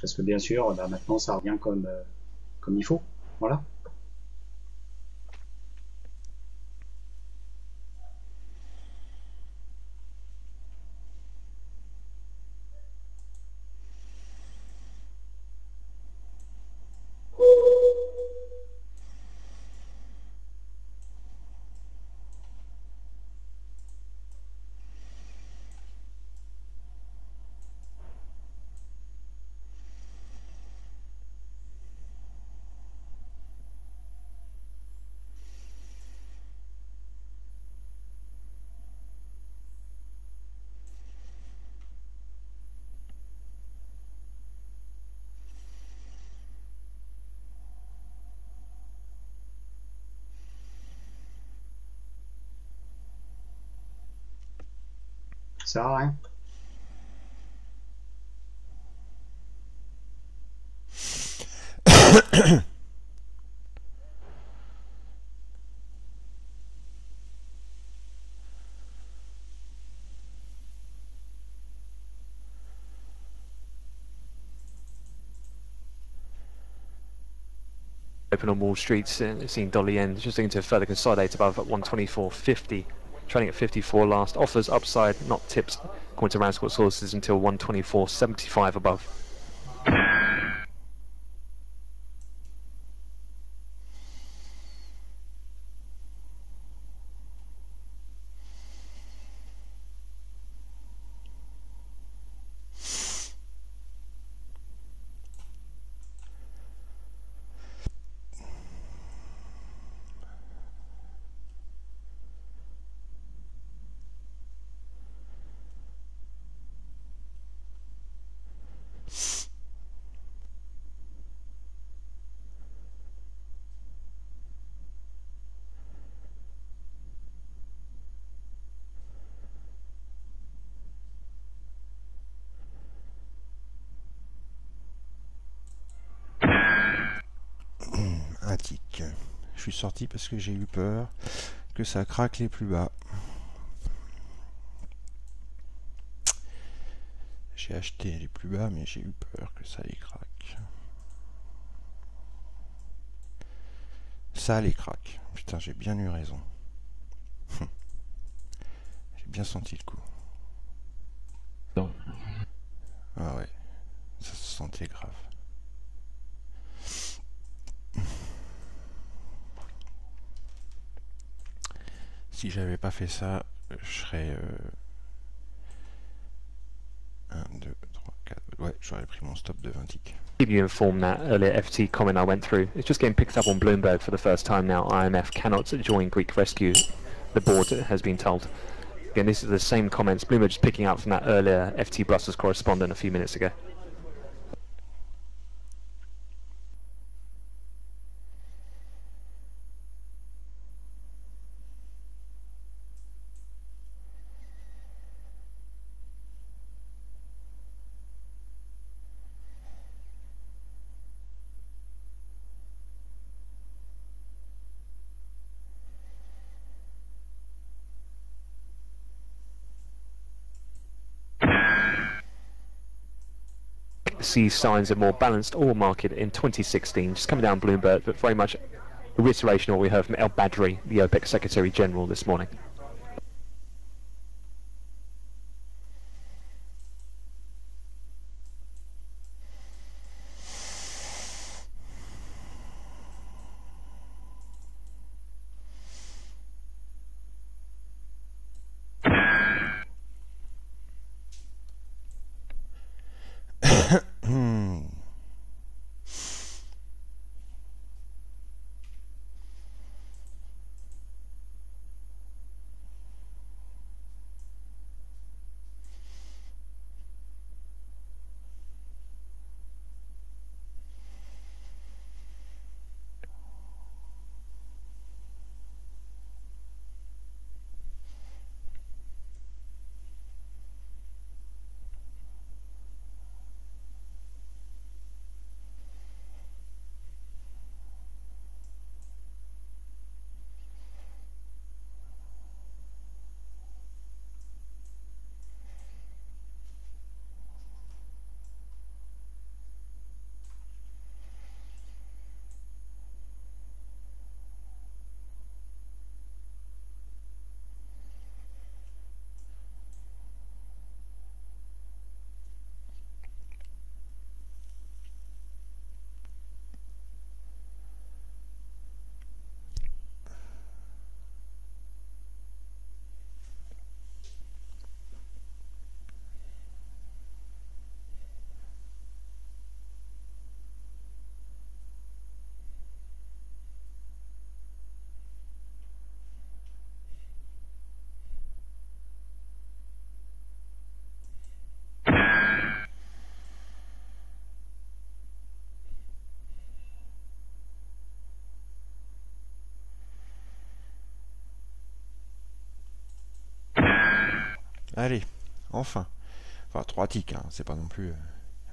Parce que bien sûr, bah, maintenant ça revient comme il faut. Voilà. Ça sert à rien. Open on Wall Street, seeing dollar yen just looking to further consolidate above 124.50, trading at 54 last. Offers upside, not tips, according to Ramscourt sources, until 124.75 above. Un tic. Je suis sorti parce que j'ai eu peur que ça craque les plus bas. J'ai acheté les plus bas, mais j'ai eu peur que ça les craque. Ça les craque. Putain, j'ai bien eu raison. J'ai bien senti le coup. Non. Ah ouais, ça se sentait grave. Si j'avais pas fait ça, je serais 1, 2, 3, 4. Ouais, j'aurais pris mon stop de 20 ticks. Keep you informed that earlier FT comment I went through. It's just getting picked up on Bloomberg for the first time now. IMF cannot join Greek rescue, the board has been told. Again, this is the same comments Bloomberg just picking up from that earlier FT Brussels correspondent a few minutes ago. See signs of more balanced oil market in 2016, just coming down Bloomberg, but very much a reiteration of what we heard from El Badri, the OPEC Secretary General, this morning. Allez, enfin. Enfin, 3 ticks, hein, c'est pas non plus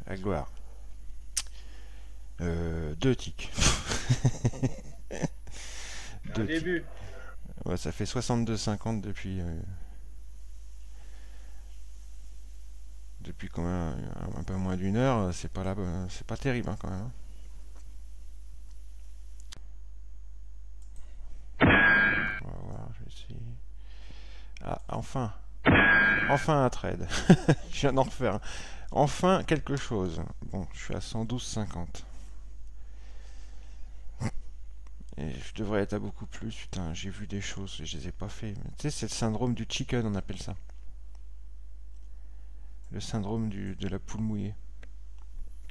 la gloire. 2 ticks. Un début. Ouais, ça fait 62,50 depuis quand même un peu moins d'une heure. C'est pas là, c'est pas terrible hein, quand même. On va voir, je vais essayer. Ah, enfin. Enfin un trade. Je viens d'en refaire. Enfin quelque chose. Bon, je suis à 112,50. Et je devrais être à beaucoup plus. Putain, j'ai vu des choses et je les ai pas fait. Tu sais, c'est le syndrome du chicken, on appelle ça. Le syndrome de la poule mouillée.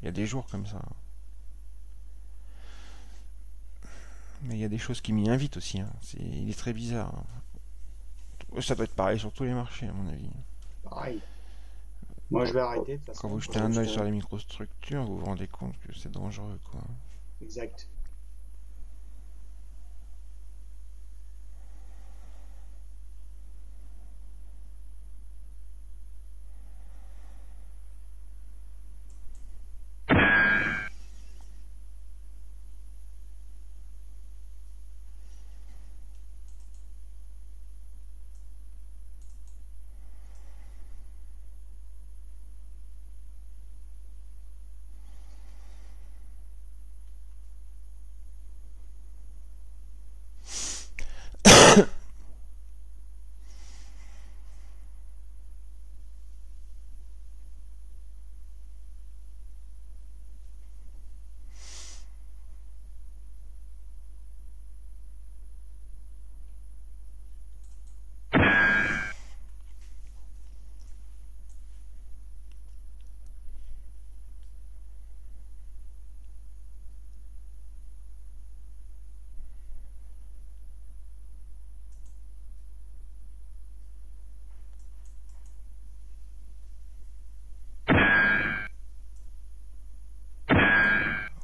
Il y a des jours comme ça. Mais il y a des choses qui m'y invitent aussi. Hein. Il est très bizarre. Ça doit être pareil sur tous les marchés, à mon avis. Pareil. Moi, je vais arrêter de toute façon. Quand vous jetez un œil sur les microstructures, vous vous rendez compte que c'est dangereux, quoi. Exact.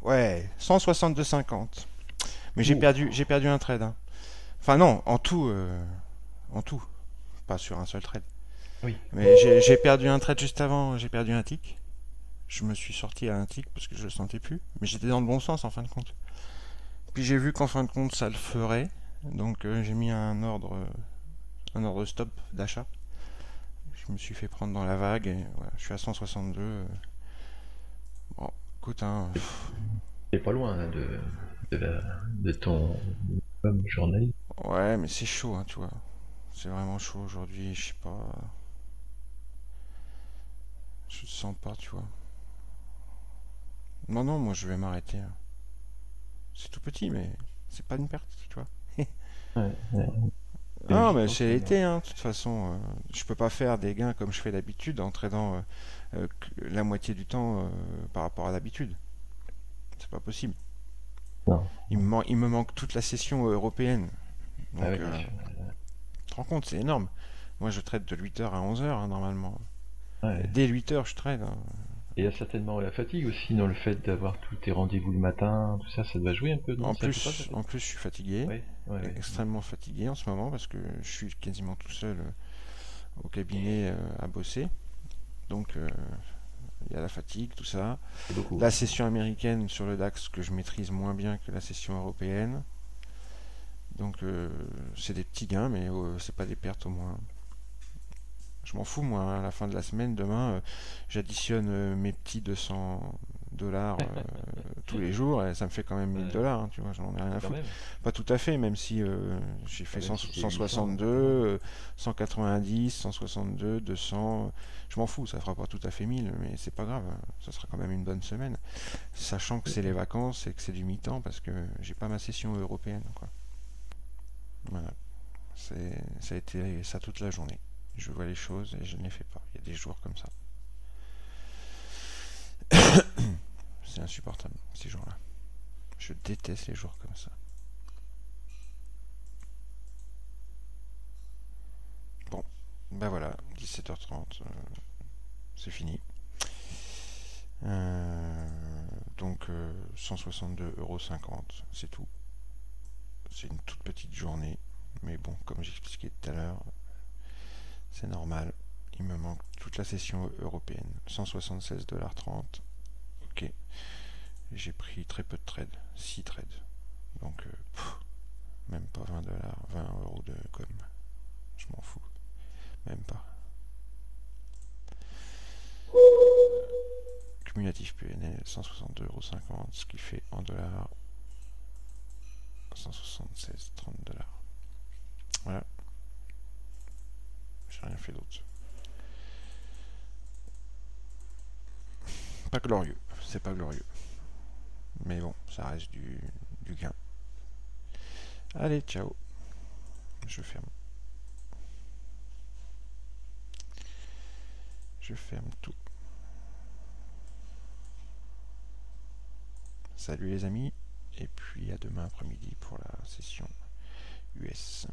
Ouais, 162,50. Mais j'ai perdu un trade. Hein. Enfin non, en tout, pas sur un seul trade. Oui. Mais j'ai perdu un trade juste avant, j'ai perdu un tick. Je me suis sorti à un tick parce que je le sentais plus. Mais j'étais dans le bon sens en fin de compte. Puis j'ai vu qu'en fin de compte ça le ferait. Donc j'ai mis un ordre stop d'achat. Je me suis fait prendre dans la vague et voilà, je suis à 162. Bon, écoute, hein, T'es pas loin hein, de ton journal. ouais, mais c'est chaud, hein, tu vois. C'est vraiment chaud aujourd'hui, je sais pas. Je le sens pas, tu vois. Non, non, moi je vais m'arrêter. Hein. C'est tout petit, mais c'est pas une perte, tu vois. Ouais, ouais. Non, mais c'est l'été, hein, de toute façon. Je peux pas faire des gains comme je fais d'habitude en tradant la moitié du temps par rapport à l'habitude. C'est pas possible. Non. Il me manque toute la session européenne. Donc, Ah ouais, bien sûr. tu te rends compte, c'est énorme. Moi, je trade de 8h à 11h, hein, normalement. Ouais. Dès 8h, je trade. Hein. Et il y a certainement la fatigue aussi dans le fait d'avoir tous tes rendez-vous le matin, tout ça, ça doit jouer un peu. Non, En ça joue pas, ça plus, en plus, je suis fatigué. Ouais, ouais, ouais. Extrêmement fatigué en ce moment parce que je suis quasiment tout seul au cabinet à bosser. Donc, il y a la fatigue, tout ça. C'est beaucoup. La session américaine sur le DAX que je maîtrise moins bien que la session européenne. Donc c'est des petits gains, mais c'est pas des pertes au moins. Je m'en fous moi, hein. À la fin de la semaine, demain, j'additionne mes petits 200 $ tous les jours et ça me fait quand même 1000 $, hein, tu vois, j'en ai rien à Quand foutre. même. Pas tout à fait, même si j'ai fait Même si c'est 162, 190, 162, 200, je m'en fous, ça fera pas tout à fait 1000, mais c'est pas grave, hein. Ça sera quand même une bonne semaine, sachant que c'est les vacances et que c'est du mi-temps parce que j'ai pas ma session européenne, quoi. Voilà, ça a été ça toute la journée. Je vois les choses et je ne les fais pas. Il y a des jours comme ça. C'est insupportable, ces jours-là. Je déteste les jours comme ça. Bon, ben voilà, 17h30, c'est fini. Donc 162,50 €, c'est tout. C'est une toute petite journée, mais bon, comme j'expliquais tout à l'heure, c'est normal. Il me manque toute la session européenne. 176,30 $. Ok. J'ai pris très peu de trades. 6 trades. Donc, même pas 20 $, 20 € de com. Je m'en fous. Même pas. Cumulatif PNL 162,50 €, ce qui fait en dollars 176,30 $. Voilà. J'ai rien fait d'autre. Pas glorieux. C'est pas glorieux. Mais bon, ça reste du gain. Allez, ciao. Je ferme. Je ferme tout. Salut les amis, et puis à demain après-midi pour la session US.